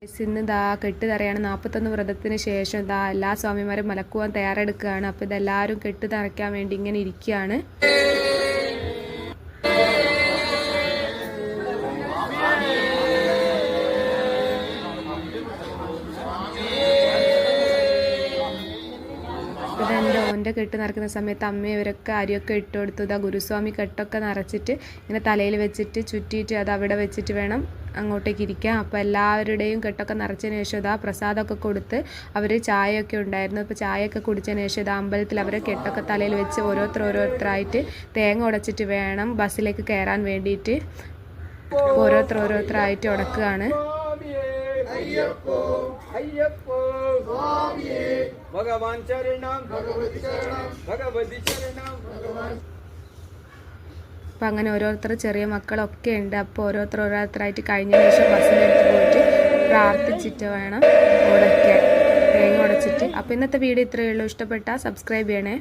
ഇന്ന് ദാ കെട്ട് തറയാണ്. 41 വ്രതത്തിന് ശേഷം ദാ എല്ലാ സ്വാമിമാരും മലക്കുവാൻ തയ്യാറെടുക്കുകയാണ്. അപ്പോൾ ഇതെല്ലാവരും കെട്ട് തറയ്ക്കാൻ വേണ്ടി ഇങ്ങനെ ഇരിക്കുകയാണ്. ഇതെൻ്റെ ഓൻ്റെ കെട്ട് നിറക്കുന്ന സമയത്ത് അമ്മ ഇവരൊക്കെ അരിയൊക്കെ ഇട്ട് കൊടുത്തു. ഇതാ ഗുരുസ്വാമി കെട്ടൊക്കെ നിറച്ചിട്ട് ഇങ്ങനെ തലയിൽ വെച്ചിട്ട് ചുറ്റിയിട്ട് അത് അവിടെ വെച്ചിട്ട് വേണം അങ്ങോട്ടേക്ക് ഇരിക്കാം. അപ്പോൾ എല്ലാവരുടെയും കെട്ടൊക്കെ നിറച്ചതിന് ശേഷം ഇതാ പ്രസാദമൊക്കെ കൊടുത്ത് അവർ ചായയൊക്കെ ഉണ്ടായിരുന്നു. ഇപ്പോൾ ചായയൊക്കെ കുടിച്ചതിന് ശേഷം ഇതാ അമ്പലത്തിൽ അവരെ കെട്ടൊക്കെ തലയിൽ വെച്ച് ഓരോരുത്തരായിട്ട് തേങ്ങ ഉടച്ചിട്ട് വേണം ബസ്സിലേക്ക് കയറാൻ വേണ്ടിയിട്ട് ഓരോരുത്തരായിട്ട് ഉടക്കുകയാണ്. ഭഗവാൻ ശരണം ഭഗവതി ശരണം. അപ്പം അങ്ങനെ ഓരോരുത്തർ ചെറിയ മക്കളൊക്കെ ഉണ്ട്. അപ്പോൾ ഓരോരുത്തരായിട്ട് കഴിഞ്ഞതിന് ശേഷം ബസ്സിലെടുത്ത് പോയിട്ട് പ്രാർത്ഥിച്ചിട്ട് വേണം ഉടയ്ക്കാൻ, തേങ്ങ ഉടച്ചിട്ട്. അപ്പോൾ ഇന്നത്തെ വീഡിയോ ഇത്രയേ ഉള്ളൂ. ഇഷ്ടപ്പെട്ടാൽ സബ്സ്ക്രൈബ് ചെയ്യണേ.